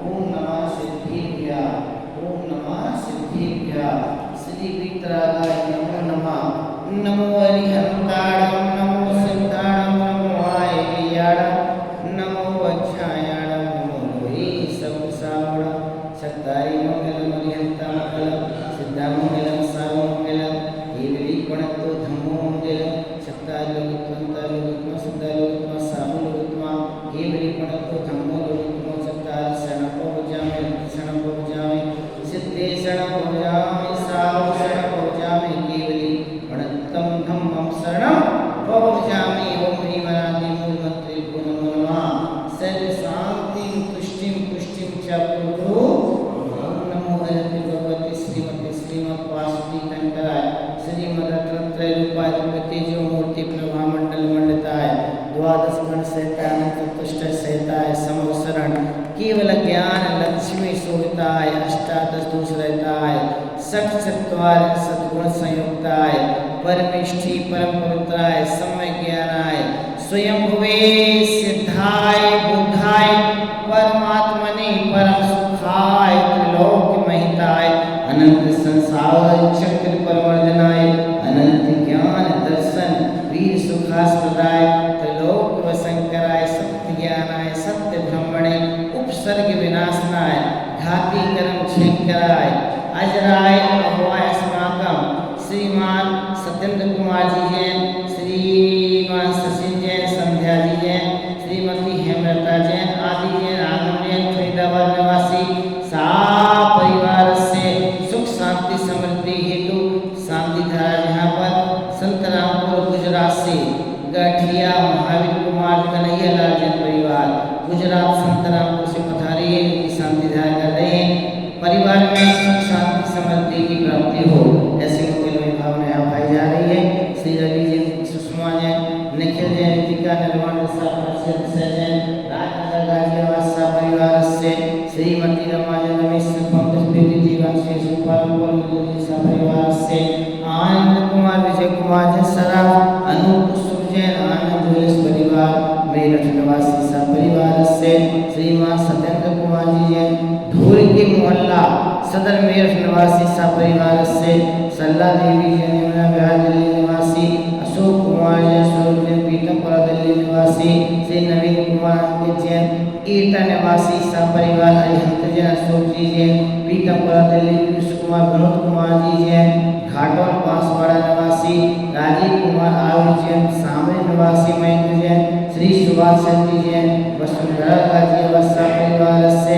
ओम नमः सिद्धिभ्यः, ओम नमः सिद्धिभ्यः। श्री वीतरागाय नमो नमः। नमो अरिहंताणं, नमो सिद्धाणं, नमो आयर्याणं, नमो वज्रायाणं, नमो लोहे सबसावणं। सत्तारि मंगलम अरिहंता मंगलम, सिद्धा मंगलम, साव मंगलम। केवली गुणत्व धम्मो मंगलम, सत्ता लोकत्वंता लोकत्व, सिद्धा लोकत्व, साव लोकत्व। केवली गुणत्व धम्मो लोकत्व, सत्ता शरणपवजामि, शरणपवजामि, सिद्धे शरणपवजामि, साव शरणपवजामि। केवली गुणत्वं धम्मं शरणं पवजामि। ओम ह्रीमनादि मूलमंत्रे नमो नमः। सर्व शांति तुष्टिं पुष्टिं च कुरु। ओम नमो हरति भगवती श्रीमती श्रीमद् वासुदेव कंकराय श्रीमद् रत्नत्रयरूपाय तेजो मूर्ति प्रभा मंडल मंडिताय द्वादश गण सहिताय चतुष्ट सहिताय समवसरण केवल ज्ञान लक्ष्मी शोभिताय अष्टादश दोष रहताय षट चत्वार सद्गुण संयुक्ताय परमेष्ठी परम पवित्राय समय ज्ञानाय स्वयं भुवे सिद्धाय बुद्धाय परमात्मने परम सुखाय त्रिलोक महिताय अनंत संसार चक्र परवर्धनाय अनंत ज्ञान दर्शन वीर सुखास्पदाय त्रिलोक वशंकराय सत्य ज्ञानाय सत्य ब्रह्मणे उपसर्ग विनाशनाय घाती कर्म क्षयंकराय अजराय अभवाय अस्माकं श्रीमान सत्येंद्र कुमार जी जैन, श्रीमान सचिन जैन, संध्या जी जैन, श्रीमती हेमलता जैन, आदि जैन, आगम जैन, फरीदाबाद निवासी सा परिवार से सुख शांति समृद्धि हेतु शांति धारा जहाँ पर संतरामपुर गुजरात से गठिया महावीर कुमार कन्हैया लाल जैन परिवार गुजरात संतरामपुर से पधारे हैं, उनकी शांति धारा कर रहे हैं। परिवार में सुख शांति समृद्धि की प्राप्ति हो ऐसी उनकी भावनाएं भाई जा रही है। श्री रवि जैन, सुषमा जैन, निखिल जैन, रितिका निर्माण जैन, राजेंद्र गाजियाबाद सा परिवार से श्रीमती रमा जैन, रमेश पंकज बेटी जीवन से सुपालपुर सा परिवार से आनंद कुमार, विजय कुमार जैन, सराफ अनूप जैन, आनंद ज्वेल्स परिवार मेरठ निवासी सा परिवार से श्रीमान सत्येंद्र कुमार जी जैन, धूल के मोहल्ला सदर मेरठ निवासी सा परिवार से सल्ला देवी जैन, यमुना विहार दिल्ली निवासी अशोक कुमार जैन, स्वरूप जैन, पीतमपुरा दिल्ली निवासी श्री नवीन कुमार अंकित जैन, ईटा निवासी सा परिवार अरिहंत जैन, अशोक जी जैन, पीतमपुरा दिल्ली पीयूष कुमार, विनोद कुमार जी जैन, घाटोल बांसवाड़ा निवासी राजीव कुमार आहुल जैन, सामने निवासी महेंद्र जैन, श्री सुभाष चंद्र जैन, वसुंधरा गाजियाबाद सा परिवार से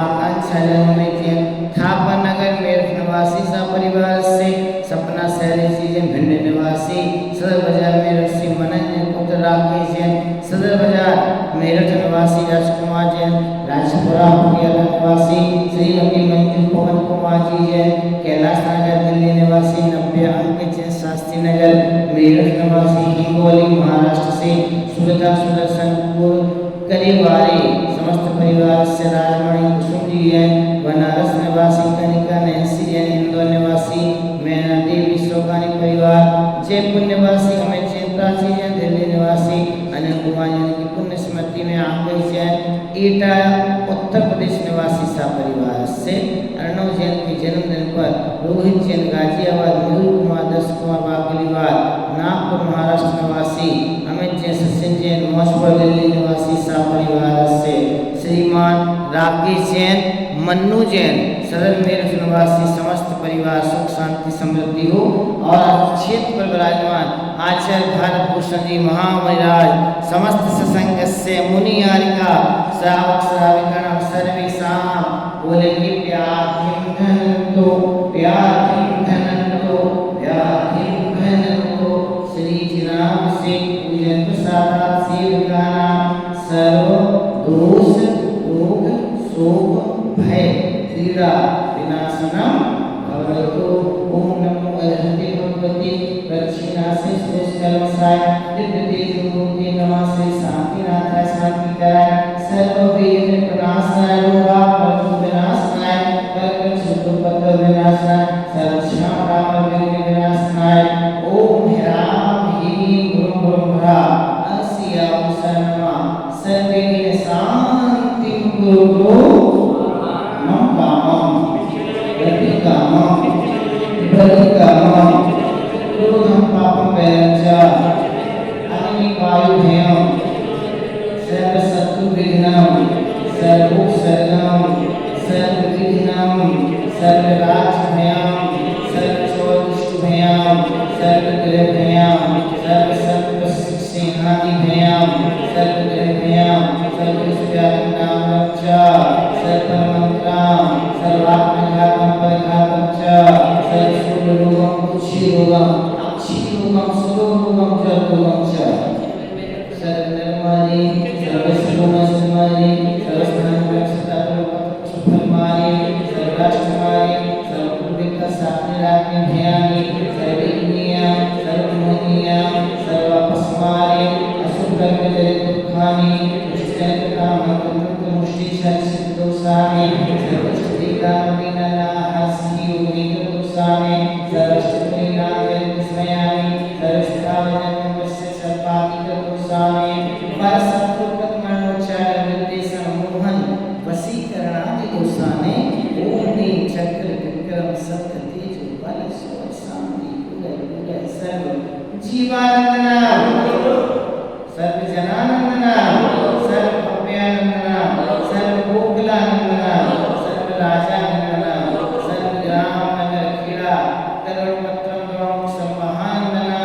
आकांक्षा जैन, थापर नगर मेरठ निवासी सा परिवार से सपना शैलेश जी जैन, भिंड निवासी सदर बाजार मेरठ से मनन पुत्र राकेश जैन, सदर बाजार मेरठ निवासी राजकुमार जैन, राजपुरा हरियाणा निवासी श्रीमती मंजू पवन कुमार जी जैन, कैलाश नगर दिल्ली निवासी नव्या अंकित जैन, शास्त्री नगर मेरठ निवासी हिंगोली महाराष्ट्र से सुलता सुदर्शनपुर करीवारी समस्त परिवार से राजमणि कुसुम जी जैन, बनारस निवासी कनिका नैन्सी जैन, इंदौर निवासी मैना देवी शोकानी परिवार, जयपुर निवासी अमित जैन, प्राची जैन, दिल्ली निवासी अनिल कुमार जैन की पुण्य स्मृति में आंगई जैन, ईटा उत्तर प्रदेश निवासी सा परिवार से अर्णव जैन के जन्मदिन पर रोहित जैन गाजियाबाद, मयूर कुमार, दस कुमार बागलीवाल, नागपुर महाराष्ट्र निवासी अमित जैन, सचिन जैन, मौजपुर दिल्ली निवासी सा परिवार से श्रीमान राकेश जैन, मन्नू जैन, सदर मेरठ निवासी समस्त परिवार सुख शांति समृद्धि हो। और क्षेत्र पर विराजमान आचार्य भारत भूषण जी महामहिराज समस्त सत्संग से मुनि आरिका श्रावक श्राविका सर्वेषां बोलेंगे व्याधिं घनन्तो व्याधिं घनन्तो व्याधिं घनन्तो श्री जिनाम से पूजन प्रसादात् सेवकानां सर्व दोष रोग शोक भय पीड़ा विनाशनम भवतु। ओम नमो अरहते भगवते दक्षिणासे श्रेष्ठकलमसाय दिव्य तेज मूर्ति नमः से शांतिनाथाय शांति कराय सर्व वेद प्रणाशाय रोगापद विनाशनाय कर्कट शुद्धपद विनाशनाय सर्वक्षाम राम वीर विनाशनाय। ओम ह्राम ह्रीं गुरुं ब्रह्मा अस्या शरणमा सर्वे शांति गुरु दोषाने सर्वश्रुतिकामविननाहस्ति उनितदोषाने सर्वश्रुतिनाथस्मयामि सर्वश्रुतावजन्मस्य सर्वाधिकदोषाने परसत्वपद्मनोच्चार विद्वेषण मोहन वशीकरणादि दोषाने ओमनी चक्र विक्रम सत्य तेज बल स्वर शांति उदय उदय सर्व जीवानंदना सर्व जनानंदना सर्व भव्यानंदना सर्व गोकुलानंदना सर्व राजानंदना सर्व ग्राम नगर खेड़ा करोड़ पत्रम द्रोण सर्वानंदना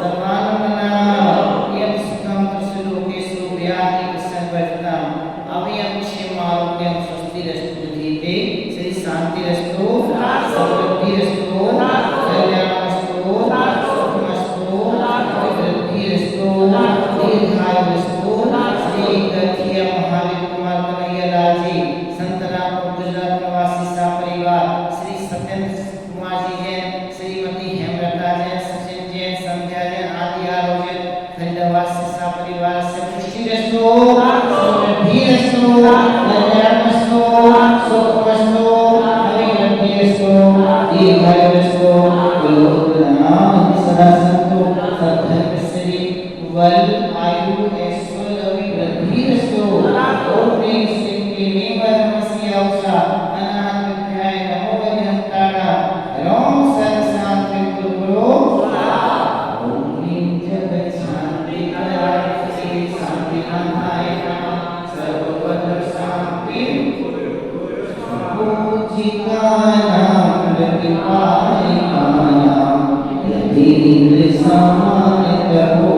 सर्वानंदना यम सुखम त्रिलोकेषु व्याधि संवर्धता अवयम क्षेमारोग्यम स्वस्तिरस्तु जीते श्री शांतिरस्तु समृद्धिरस्तु कल्याणमस्तु सुखमस्तु अभिवृद्धिरस्तु दीर्घायुरस्तु श्री कथिया महावीर कुमार कन्हैया लाल जी संतराम गुजरात निवासी सा परिवार श्री सत्येंद्र कुमार जी जैन श्रीमती हेमलता जैन सचिन जैन संध्या जैन आदि आरोग्य फरीदाबाद सा परिवार से पुष्टिरस्तु समृद्धिरस्तु कल्याणमस्तु सुखमस्तु अभिवृद्धिरस्तु दीर्घायुरस्तु लोकनाम सदा संतो सद्धर्म श्री वल आयु ऐश्वर्य अभिवृद्धिरस्तु ओम ह्रीं श्रीं क्लीं वरमसि औषा अनाहत विद्याय नमो वैहंतारा ह्रौं सर्वशांति गुरु ओम ह्रीं जगत् शांति कराय श्री शांतिनाथाय नमः सर्वपद शांति पूजिकानां प्रतिपादिकानां यदि सामान्य करो